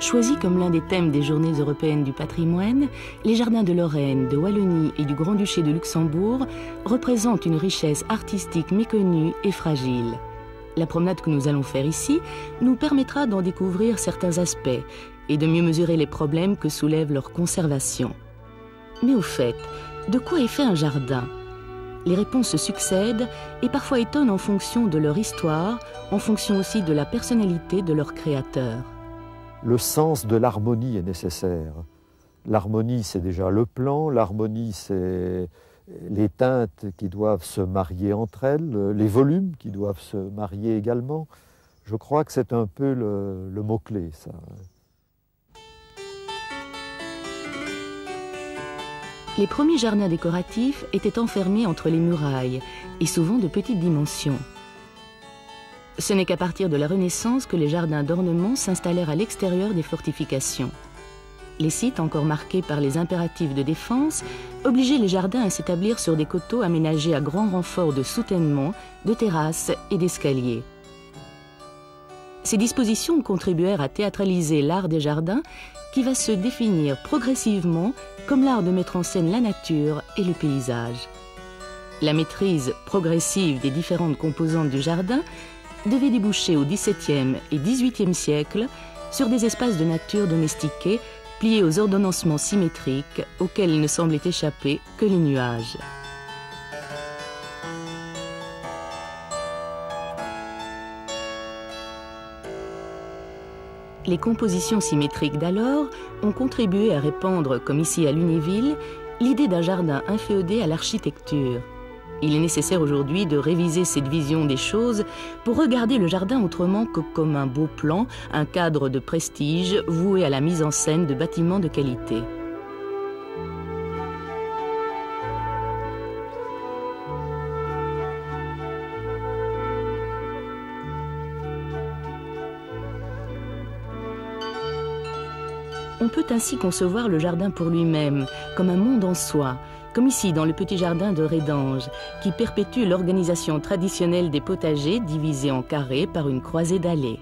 Choisis comme l'un des thèmes des Journées européennes du patrimoine, les jardins de Lorraine, de Wallonie et du Grand-Duché de Luxembourg représentent une richesse artistique méconnue et fragile. La promenade que nous allons faire ici nous permettra d'en découvrir certains aspects et de mieux mesurer les problèmes que soulève leur conservation. Mais au fait, de quoi est fait un jardin ? Les réponses se succèdent et parfois étonnent en fonction de leur histoire, en fonction aussi de la personnalité de leur créateur. Le sens de l'harmonie est nécessaire. L'harmonie, c'est déjà le plan, l'harmonie, c'est les teintes qui doivent se marier entre elles, les volumes qui doivent se marier également. Je crois que c'est un peu le mot-clé, ça. Les premiers jardins décoratifs étaient enfermés entre les murailles et souvent de petites dimensions. Ce n'est qu'à partir de la Renaissance que les jardins d'ornement s'installèrent à l'extérieur des fortifications. Les sites, encore marqués par les impératifs de défense, obligeaient les jardins à s'établir sur des coteaux aménagés à grand renfort de soutènements, de terrasses et d'escaliers. Ces dispositions contribuèrent à théâtraliser l'art des jardins qui va se définir progressivement comme l'art de mettre en scène la nature et le paysage. La maîtrise progressive des différentes composantes du jardin devait déboucher au XVIIe et XVIIIe siècle sur des espaces de nature domestiqués pliés aux ordonnancements symétriques auxquels il ne semblait échapper que les nuages. Les compositions symétriques d'alors ont contribué à répandre, comme ici à Lunéville, l'idée d'un jardin inféodé à l'architecture. Il est nécessaire aujourd'hui de réviser cette vision des choses pour regarder le jardin autrement que comme un beau plan, un cadre de prestige voué à la mise en scène de bâtiments de qualité. On peut ainsi concevoir le jardin pour lui-même, comme un monde en soi, comme ici dans le petit jardin de Rédange, qui perpétue l'organisation traditionnelle des potagers divisés en carrés par une croisée d'allées.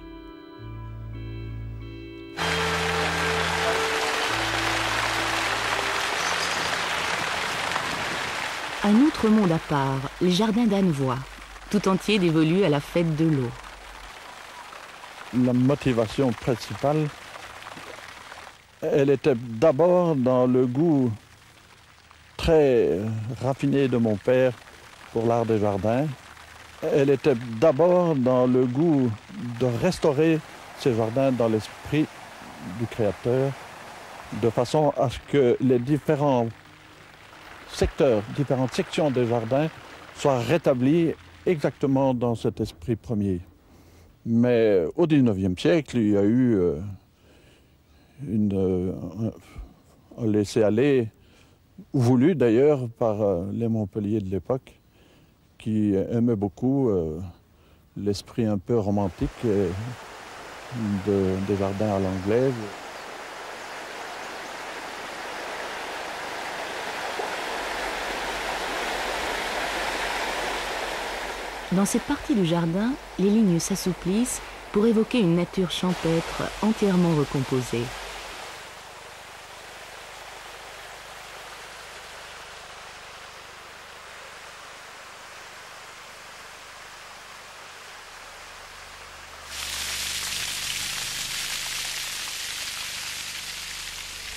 Un autre monde à part, les jardins d'Annevoie, tout entier dévolu à la fête de l'eau. La motivation principale, elle était d'abord dans le goût très raffiné de mon père pour l'art des jardins. Elle était d'abord dans le goût de restaurer ces jardins dans l'esprit du créateur, de façon à ce que les différents secteurs, différentes sections des jardins soient rétablies exactement dans cet esprit premier. Mais au XIXe siècle, il y a eu un laisser-aller, voulu d'ailleurs par les Montpellier de l'époque, qui aimaient beaucoup l'esprit un peu romantique des jardins à l'anglaise. Dans cette partie du jardin, les lignes s'assouplissent pour évoquer une nature champêtre entièrement recomposée.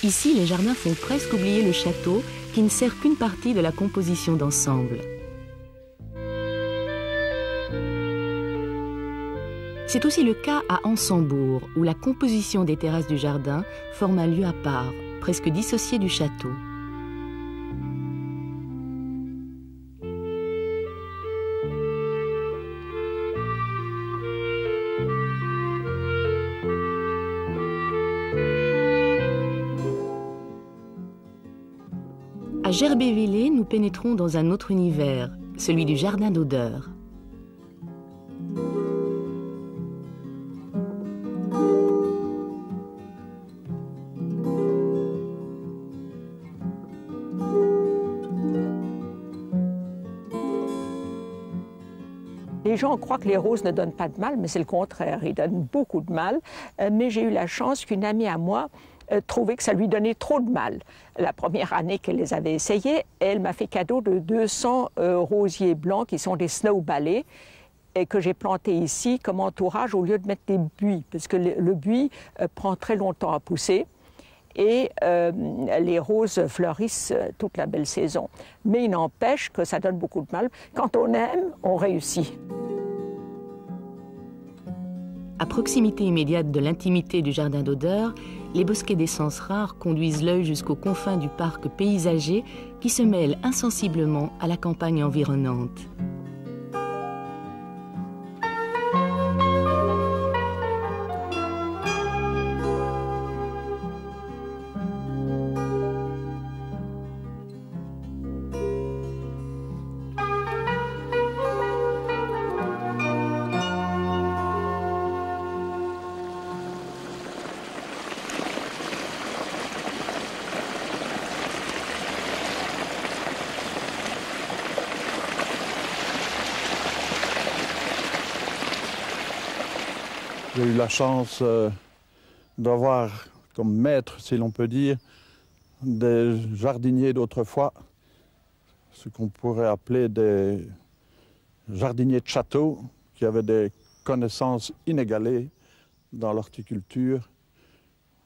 Ici, les jardins font presque oublier le château, qui ne sert qu'une partie de la composition d'ensemble. C'est aussi le cas à Ansembourg, où la composition des terrasses du jardin forme un lieu à part, presque dissocié du château. À Gerbévillers, nous pénétrons dans un autre univers, celui du jardin d'odeur. Les gens croient que les roses ne donnent pas de mal, mais c'est le contraire, ils donnent beaucoup de mal. Mais j'ai eu la chance qu'une amie à moi trouvait que ça lui donnait trop de mal. La première année qu'elle les avait essayés, elle m'a fait cadeau de 200 rosiers blancs qui sont des snow ballets et que j'ai plantés ici comme entourage au lieu de mettre des buis, parce que le buis prend très longtemps à pousser. Et les roses fleurissent toute la belle saison. Mais il n'empêche que ça donne beaucoup de mal. Quand on aime, on réussit. À proximité immédiate de l'intimité du jardin d'Oder, les bosquets d'essences rares conduisent l'œil jusqu'aux confins du parc paysager qui se mêle insensiblement à la campagne environnante. J'ai eu la chance d'avoir comme maître, si l'on peut dire, des jardiniers d'autrefois, ce qu'on pourrait appeler des jardiniers de château, qui avaient des connaissances inégalées dans l'horticulture,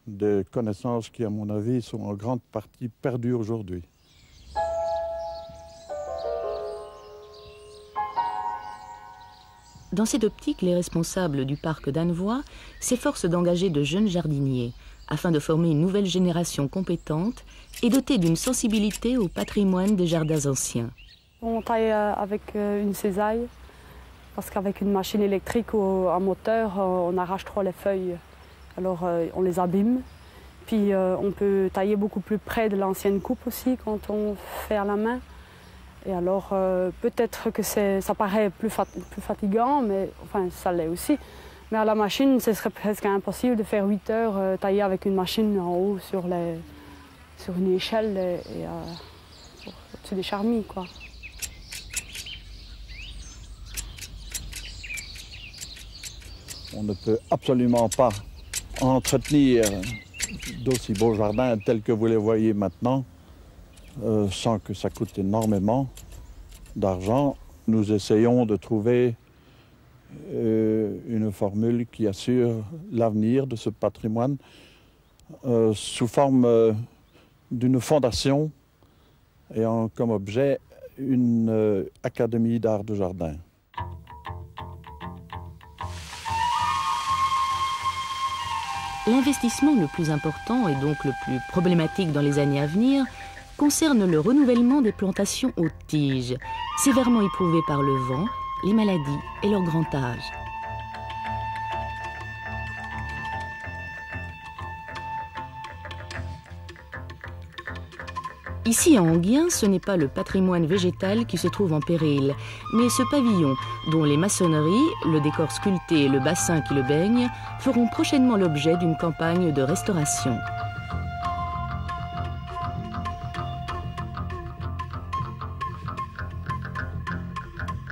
des connaissances qui, à mon avis, sont en grande partie perdues aujourd'hui. Dans cette optique, les responsables du parc d'Annevoie s'efforcent d'engager de jeunes jardiniers afin de former une nouvelle génération compétente et dotée d'une sensibilité au patrimoine des jardins anciens. On taille avec une cisaille parce qu'avec une machine électrique ou un moteur, on arrache trop les feuilles. Alors on les abîme. Puis on peut tailler beaucoup plus près de l'ancienne coupe aussi quand on fait à la main. Et alors, peut-être que ça paraît plus fatigant, mais enfin, ça l'est aussi. Mais à la machine, ce serait presque impossible de faire 8 heures tailler avec une machine en haut sur une échelle et au-dessus des charmilles, quoi. On ne peut absolument pas entretenir d'aussi beaux jardins tels que vous les voyez maintenant, sans que ça coûte énormément d'argent. Nous essayons de trouver une formule qui assure l'avenir de ce patrimoine sous forme d'une fondation ayant comme objet une académie d'art de jardin. L'investissement le plus important et donc le plus problématique dans les années à venir concerne le renouvellement des plantations aux tiges, sévèrement éprouvées par le vent, les maladies et leur grand âge. Ici à Enghien, ce n'est pas le patrimoine végétal qui se trouve en péril, mais ce pavillon, dont les maçonneries, le décor sculpté et le bassin qui le baigne feront prochainement l'objet d'une campagne de restauration.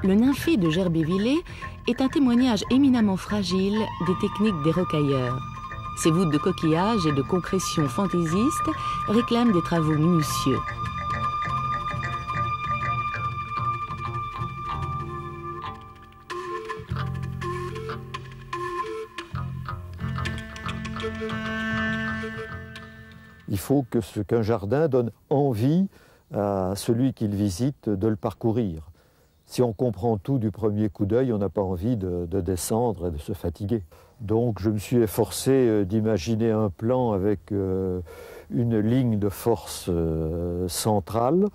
Le nymphée de Gerbévillers est un témoignage éminemment fragile des techniques des rocailleurs. Ses voûtes de coquillages et de concrétions fantaisistes réclament des travaux minutieux. Il faut qu'un jardin donne envie à celui qui le visite de le parcourir. Si on comprend tout du premier coup d'œil, on n'a pas envie de descendre et de se fatiguer. Donc je me suis efforcé d'imaginer un plan avec une ligne de force centrale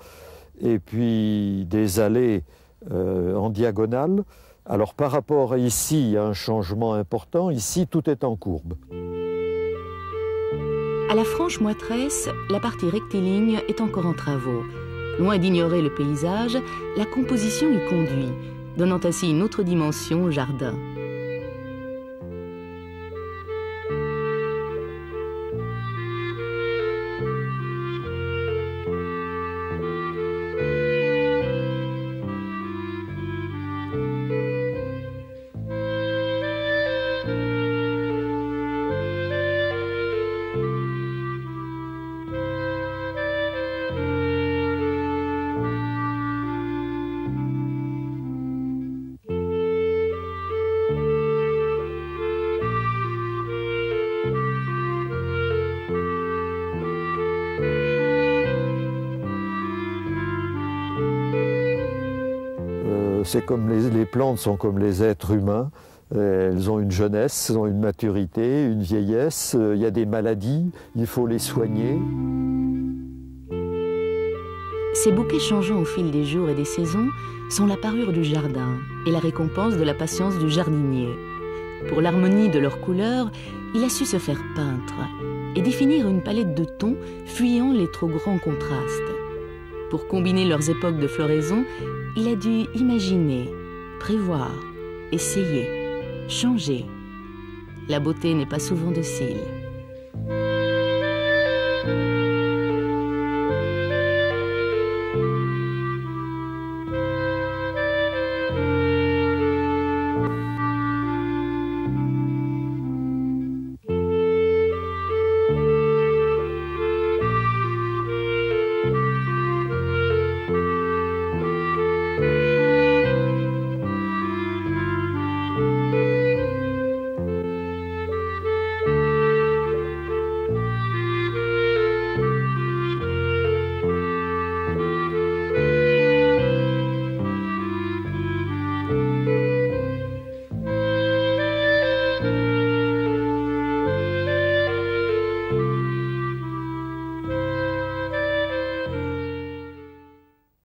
et puis des allées en diagonale. Alors par rapport à ici, il y a un changement important. Ici, tout est en courbe. À la Franche Moîtresse, la partie rectiligne est encore en travaux. Loin d'ignorer le paysage, la composition y conduit, donnant ainsi une autre dimension au jardin. c'est comme les plantes sont comme les êtres humains. Elles ont une jeunesse, elles ont une maturité, une vieillesse. Il y a des maladies, il faut les soigner. Ces bouquets changeant au fil des jours et des saisons sont la parure du jardin et la récompense de la patience du jardinier. Pour l'harmonie de leurs couleurs, il a su se faire peintre et définir une palette de tons fuyant les trop grands contrastes. Pour combiner leurs époques de floraison, il a dû imaginer, prévoir, essayer, changer. La beauté n'est pas souvent docile.